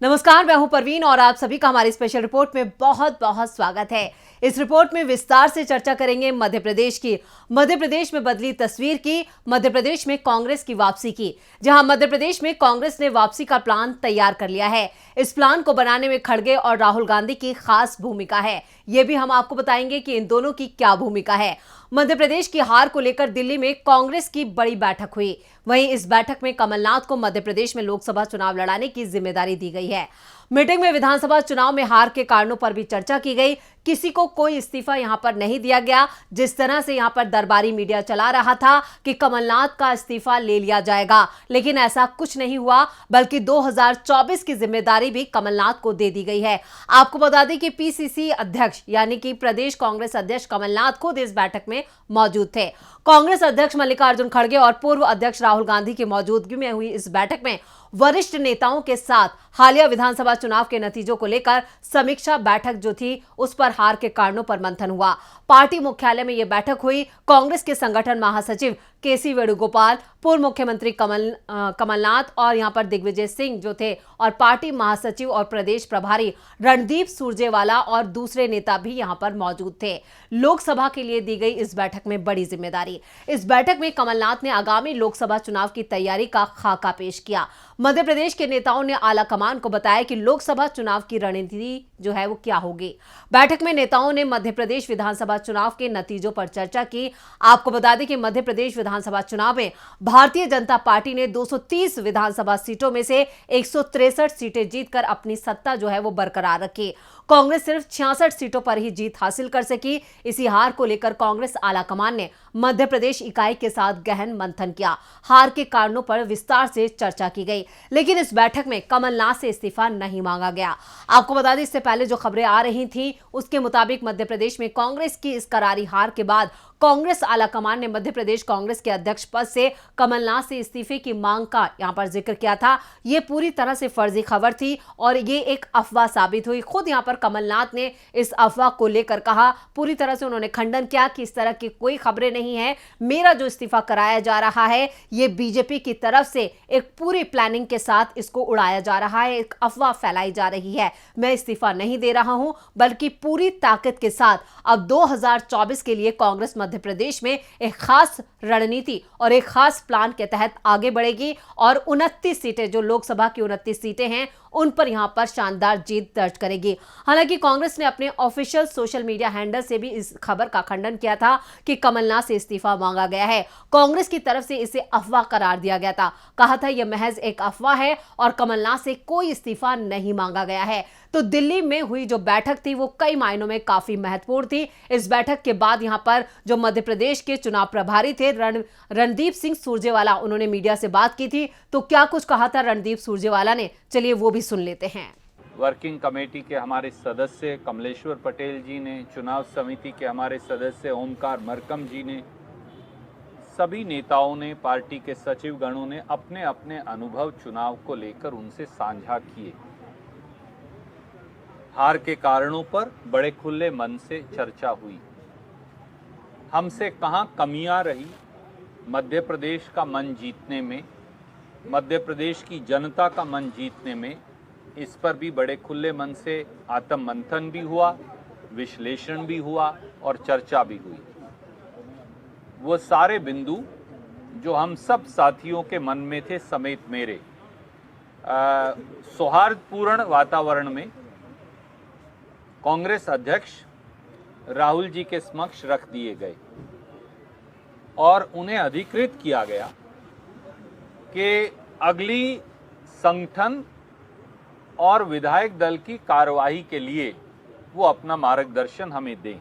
नमस्कार, मैं हूं परवीन और आप सभी का हमारी स्पेशल रिपोर्ट में बहुत बहुत स्वागत है। इस रिपोर्ट में विस्तार से चर्चा करेंगे मध्य प्रदेश की। मध्य प्रदेश में बदली तस्वीर की, मध्य प्रदेश में कांग्रेस की वापसी की। जहां मध्य प्रदेश में कांग्रेस ने वापसी का प्लान तैयार कर लिया है। इस प्लान को बनाने में खड़गे और राहुल गांधी की खास भूमिका है। यह भी हम आपको बताएंगे कि इन दोनों की क्या भूमिका है। मध्य प्रदेश की हार को लेकर दिल्ली में कांग्रेस की बड़ी बैठक हुई। वहीं इस बैठक में कमलनाथ को मध्य प्रदेश में लोकसभा चुनाव लड़ाने की जिम्मेदारी दी गई है। मीटिंग में विधानसभा चुनाव में हार के कारणों पर भी चर्चा की गई। किसी को कोई इस्तीफा यहां पर नहीं दिया गया। जिस तरह से यहां पर दरबारी मीडिया चला रहा था कि कमलनाथ का इस्तीफा ले लिया जाएगा, लेकिन ऐसा कुछ नहीं हुआ, बल्कि 2024 की जिम्मेदारी भी कमलनाथ को दे दी गई है। आपको बता दें कि पीसीसी अध्यक्ष यानी कि प्रदेश कांग्रेस अध्यक्ष कमलनाथ खुद इस बैठक में मौजूद थे। कांग्रेस अध्यक्ष मल्लिकार्जुन खड़गे और पूर्व अध्यक्ष राहुल गांधी की मौजूदगी में हुई इस बैठक में वरिष्ठ नेताओं के साथ हालिया विधानसभा चुनाव के नतीजों को लेकर समीक्षा बैठक जो थी, उस पर हार के कारणों पर मंथन हुआ। पार्टी मुख्यालय में यह बैठक हुई। कांग्रेस के संगठन महासचिव केसी वेणुगोपाल, पूर्व मुख्यमंत्री कमलनाथ और यहां पर दिग्विजय सिंह जो थे, और पार्टी महासचिव और प्रदेश प्रभारी रणदीप सुरजेवाला और दूसरे नेता भी यहां पर मौजूद थे। लोकसभा के लिए दी गई इस बैठक में बड़ी जिम्मेदारी। इस बैठक में कमलनाथ ने आगामी लोकसभा चुनाव की तैयारी का खाका पेश किया। मध्य प्रदेश के नेताओं ने आला कमान को बताया कि लोकसभा चुनाव की रणनीति जो है वो क्या होगी। बैठक में नेताओं ने मध्य प्रदेश विधानसभा चुनाव के नतीजों पर चर्चा की। आपको बता दें कि मध्य प्रदेश विधानसभा चुनाव में भारतीय जनता पार्टी ने 230 विधानसभा सीटों में से 163 सीटें जीतकर अपनी सत्ता जो है वो बरकरार रखी। कांग्रेस सिर्फ 66 सीटों पर ही जीत हासिल कर सकी। इसी हार को लेकर कांग्रेस आलाकमान ने मध्य प्रदेश इकाई के साथ गहन मंथन किया। हार के कारणों पर विस्तार से चर्चा की गई, लेकिन इस बैठक में कमलनाथ से इस्तीफा नहीं मांगा गया। आपको बता दें, इससे पहले जो खबरें आ रही थी उसके मुताबिक मध्य प्रदेश में कांग्रेस की इस करारी हार के बाद कांग्रेस आलाकमान ने मध्य प्रदेश कांग्रेस के अध्यक्ष पद से कमलनाथ से इस्तीफे की मांग का यहां पर जिक्र किया था। यह पूरी तरह से फर्जी खबर थी और ये एक अफवाह साबित हुई। खुद यहां पर कमलनाथ ने इस अफवाह को लेकर कहा, पूरी तरह से उन्होंने खंडन किया कि इस तरह की कोई खबरें नहीं है। मेरा जो इस्तीफा कराया जा रहा है ये बीजेपी की तरफ से एक पूरी प्लानिंग के साथ इसको उड़ाया जा रहा है, एक अफवाह फैलाई जा रही है। मैं इस्तीफा नहीं दे रहा हूं, बल्कि पूरी ताकत के साथ अब 2024 के लिए कांग्रेस मध्य प्रदेश में एक खास रणनीति और एक खास प्लान के तहत आगे बढ़ेगी और 29 सीटें, जो लोकसभा की 29 सीटें हैं, उन पर यहां पर शानदार जीत दर्ज करेगी। हालांकि कांग्रेस ने अपने ऑफिशियल सोशल मीडिया हैंडल से भी इस खबर का खंडन किया था कि कमलनाथ से इस्तीफा मांगा गया है। कांग्रेस की तरफ से इसे अफवाह करार दिया गया था। कहा था यह महज एक अफवाह है और कमलनाथ से कोई इस्तीफा नहीं मांगा गया है। तो दिल्ली में हुई जो बैठक थी वो कई मायनों में काफी महत्वपूर्ण थी। इस बैठक के बाद यहां पर जो मध्य प्रदेश के चुनाव प्रभारी थे रणदीप सिंह सुरजेवाला, उन्होंने मीडिया से बात की थी। तो क्या कुछ कहा था रणदीप सुरजेवाला ने, चलिए वो भी सुन लेते हैं। वर्किंग कमेटी के हमारे सदस्य कमलेश्वर पटेल जी ने, चुनाव समिति के हमारे सदस्य ओमकार मरकम जी ने, सभी नेताओं ने, पार्टी के सचिव गणों ने अपने अपने अनुभव चुनाव को लेकर उनसे साझा किए। हार के कारणों पर बड़े खुले मन से चर्चा हुई। हमसे कहां कमियां रही मध्य प्रदेश का मन जीतने में, मध्य प्रदेश की जनता का मन जीतने में, इस पर भी बड़े खुले मन से आत्म मंथन भी हुआ, विश्लेषण भी हुआ और चर्चा भी हुई। वो सारे बिंदु जो हम सब साथियों के मन में थे समेत मेरे, सौहार्दपूर्ण वातावरण में कांग्रेस अध्यक्ष राहुल जी के समक्ष रख दिए गए और उन्हें अधिकृत किया गया कि अगली संगठन और विधायक दल की कार्यवाही के लिए वो अपना मार्गदर्शन हमें दें।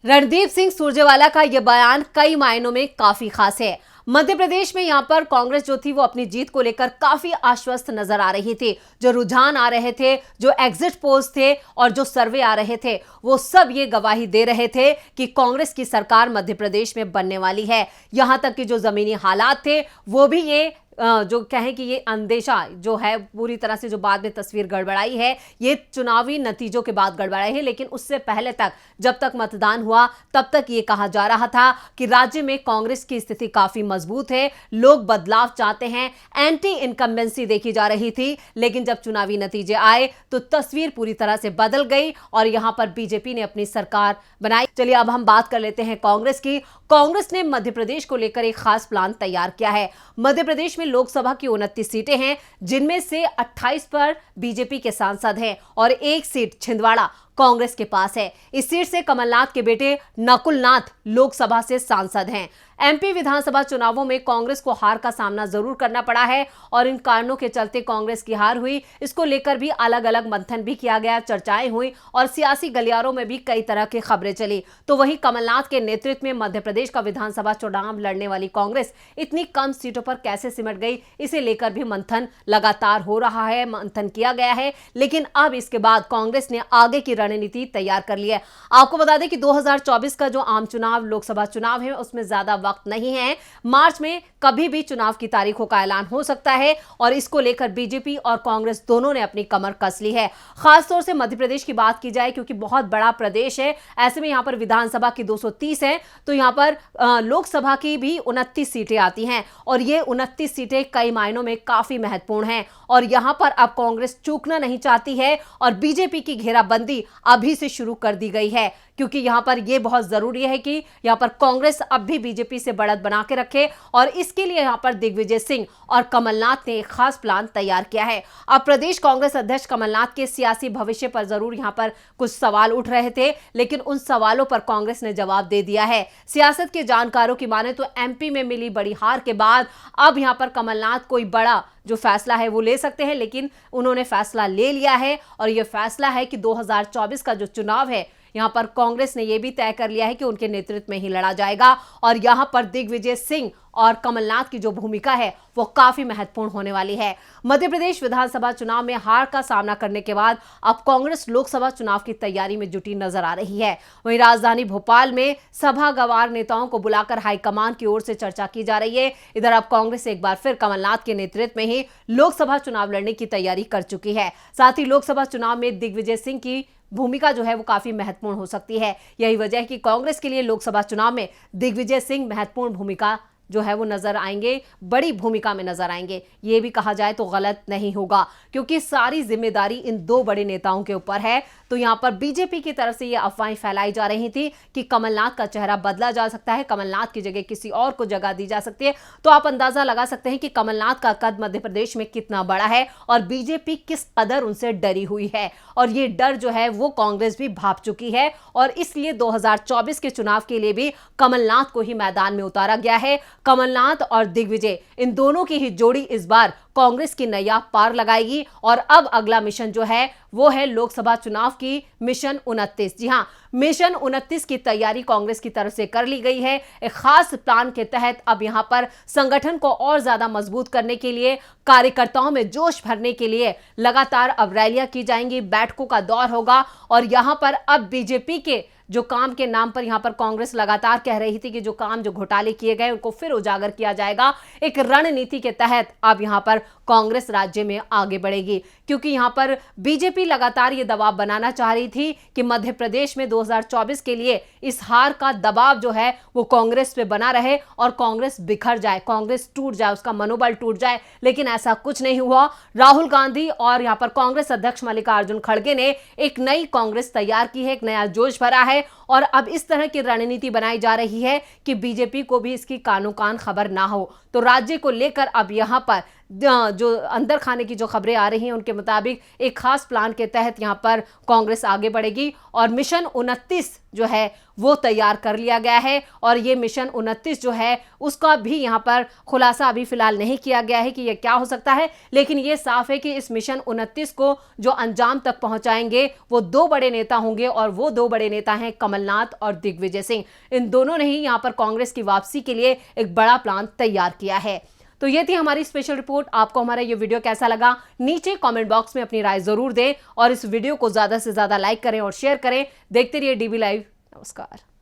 रणदीप सिंह सुरजेवाला का यह बयान कई मायनों में काफी खास है। मध्य प्रदेश में यहां पर कांग्रेस जो थी वो अपनी जीत को लेकर काफी आश्वस्त नजर आ रही थी। जो रुझान आ रहे थे, जो एग्जिट पोल्स थे और जो सर्वे आ रहे थे, वो सब ये गवाही दे रहे थे कि कांग्रेस की सरकार मध्य प्रदेश में बनने वाली है। यहां तक कि जो जमीनी हालात थे वो भी ये जो कहें कि ये अंदेशा जो है पूरी तरह से जो बाद में तस्वीर गड़बड़ाई है, ये चुनावी नतीजों के बाद गड़बड़ाई है। लेकिन उससे पहले तक, जब तक मतदान हुआ, तब तक ये कहा जा रहा था कि राज्य में कांग्रेस की स्थिति काफी मजबूत है, लोग बदलाव चाहते हैं, एंटी इनकम्बेंसी देखी जा रही थी। लेकिन जब चुनावी नतीजे आए तो तस्वीर पूरी तरह से बदल गई और यहां पर बीजेपी ने अपनी सरकार बनाई। चलिए अब हम बात कर लेते हैं कांग्रेस की। कांग्रेस ने मध्य प्रदेश को लेकर एक खास प्लान तैयार किया है। मध्य प्रदेश में लोकसभा की 29 सीटें हैं, जिनमें से 28 पर बीजेपी के सांसद हैं और एक सीट छिंदवाड़ा कांग्रेस के पास है। इस सीट से कमलनाथ के बेटे नकुल नाथ लोकसभा से सांसद हैं। एमपी विधानसभा चुनावों में कांग्रेस को हार का सामना जरूर करना पड़ा है और इन कारणों के चलते कांग्रेस की हार हुई। इसको लेकर भी अलग अलग मंथन भी किया गया, चर्चाएं हुई और सियासी गलियारों में भी कई तरह की खबरें चली। तो वहीं कमलनाथ के नेतृत्व में मध्य प्रदेश का विधानसभा चुनाव लड़ने वाली कांग्रेस इतनी कम सीटों पर कैसे सिमट गई, इसे लेकर भी मंथन लगातार हो रहा है, मंथन किया गया है। लेकिन अब इसके बाद कांग्रेस ने आगे की रणनीति तैयार कर ली है। आपको बता दें कि 2024 का जो आम चुनाव, लोकसभा चुनाव है, उसमें ज्यादा वक्त नहीं है। मार्च में कभी भी चुनाव की तारीखों का ऐलान हो सकता है और इसको लेकर बीजेपी और कांग्रेस दोनों ने अपनी कमर कस ली है। खासतौर से मध्य प्रदेश की बात की जाए, क्योंकि बहुत बड़ा प्रदेश है, ऐसे में यहां पर विधानसभा की 230 है, तो यहां पर लोकसभा की भी 29 सीटें आती हैं और ये 29 सीटें कई मायनों में काफी महत्वपूर्ण हैं और यहां पर अब कांग्रेस चूकना नहीं चाहती है और बीजेपी की घेराबंदी अभी से शुरू कर दी गई है, क्योंकि यहां पर यह बहुत जरूरी है कि यहां पर कांग्रेस अब भी बीजेपी से बढ़त बना के रखे और इसके लिए यहां पर दिग्विजय सिंह और कमलनाथ ने एक खास प्लान तैयार किया है। अब प्रदेश कांग्रेस अध्यक्ष कमलनाथ के सियासी भविष्य पर जरूर यहां पर कुछ सवाल उठ रहे थे, लेकिन उन सवालों पर कांग्रेस ने जवाब दे दिया है। सियासत के जानकारों की माने तो एमपी में मिली बड़ी हार के बाद अब यहां पर कमलनाथ कोई बड़ा जो फैसला है वो ले सकते हैं, लेकिन उन्होंने फैसला ले लिया है और यह फैसला है कि 2024 का जो चुनाव है, यहां पर कांग्रेस ने यह भी तय कर लिया है कि उनके नेतृत्व में ही लड़ा जाएगा और यहां पर दिग्विजय सिंह और कमलनाथ की जो भूमिका है वो काफी महत्वपूर्ण होने वाली है। मध्य प्रदेश विधानसभा चुनाव में हार का सामना करने के बाद अब कांग्रेस लोकसभा चुनाव की तैयारी में जुटी नजर आ रही है। वहीं राजधानी भोपाल में सभा गवार नेताओं को बुलाकर हाईकमान की ओर से चर्चा की जा रही है। इधर अब कांग्रेस एक बार फिर कमलनाथ के नेतृत्व में ही लोकसभा चुनाव लड़ने की तैयारी कर चुकी है। साथ ही लोकसभा चुनाव में दिग्विजय सिंह की भूमिका जो है वो काफी महत्वपूर्ण हो सकती है। यही वजह है कि कांग्रेस के लिए लोकसभा चुनाव में दिग्विजय सिंह महत्वपूर्ण भूमिका जो है वो नजर आएंगे, बड़ी भूमिका में नजर आएंगे। ये भी कहा जाए तो गलत नहीं होगा, क्योंकि सारी जिम्मेदारी इन दो बड़े नेताओं के ऊपर है। तो यहां पर बीजेपी की तरफ से ये अफवाहें फैलाई जा रही थी कि कमलनाथ का चेहरा बदला जा सकता है, कमलनाथ की जगह किसी और को जगह दी जा सकती है। तो आप अंदाजा लगा सकते हैं कि कमलनाथ का कद मध्य प्रदेश में कितना बड़ा है और बीजेपी किस कदर उनसे डरी हुई है और ये डर जो है वो कांग्रेस भी भाप चुकी है और इसलिए 2024 के चुनाव के लिए भी कमलनाथ को ही मैदान में उतारा गया है। कमलनाथ और दिग्विजय, इन दोनों की ही जोड़ी इस बार कांग्रेस की नैया पार लगाएगी और अब अगला मिशन जो है वो है लोकसभा चुनाव की मिशन 29। जी हां, मिशन 29 की तैयारी कांग्रेस की तरफ से कर ली गई है। एक खास प्लान के तहत अब यहां पर संगठन को और ज्यादा मजबूत करने के लिए, कार्यकर्ताओं में जोश भरने के लिए लगातार अब रैलियां की जाएंगी, बैठकों का दौर होगा और यहां पर अब बीजेपी के जो काम के नाम पर यहां पर कांग्रेस लगातार कह रही थी कि जो काम, जो घोटाले किए गए उनको फिर उजागर किया जाएगा। एक रणनीति के तहत अब यहां पर कांग्रेस राज्य में आगे बढ़ेगी, क्योंकि यहां पर बीजेपी लगातार ये दबाव बनाना चाह रही थी कि मध्य प्रदेश में 2024 के लिए इस हार का दबाव जो है वो कांग्रेस पे बना रहे और कांग्रेस बिखर जाए, कांग्रेस टूट जाए, उसका मनोबल टूट जाए। लेकिन ऐसा कुछ नहीं हुआ। राहुल गांधी और यहां पर कांग्रेस अध्यक्ष मल्लिकार्जुन खड़गे ने एक नई कांग्रेस तैयार की है, एक नया जोश भरा है और अब इस तरह की रणनीति बनाई जा रही है कि बीजेपी को भी इसकी कानो कान खबर ना हो। तो राज्य को लेकर अब यहां पर जो अंदर खाने की जो खबरें आ रही हैं उनके मुताबिक एक खास प्लान के तहत यहां पर कांग्रेस आगे बढ़ेगी और मिशन 29 जो है वो तैयार कर लिया गया है और ये मिशन 29 जो है उसका भी यहां पर खुलासा अभी फिलहाल नहीं किया गया है कि ये क्या हो सकता है। लेकिन ये साफ है कि इस मिशन 29 को जो अंजाम तक पहुंचाएंगे वो दो बड़े नेता होंगे और वो दो बड़े नेता हैं कमलनाथ और दिग्विजय सिंह। इन दोनों ने ही यहां पर कांग्रेस की वापसी के लिए एक बड़ा प्लान तैयार किया है। तो ये थी हमारी स्पेशल रिपोर्ट। आपको हमारा ये वीडियो कैसा लगा नीचे कमेंट बॉक्स में अपनी राय जरूर दें और इस वीडियो को ज्यादा से ज्यादा लाइक करें और शेयर करें। देखते रहिए डीबी लाइव। नमस्कार।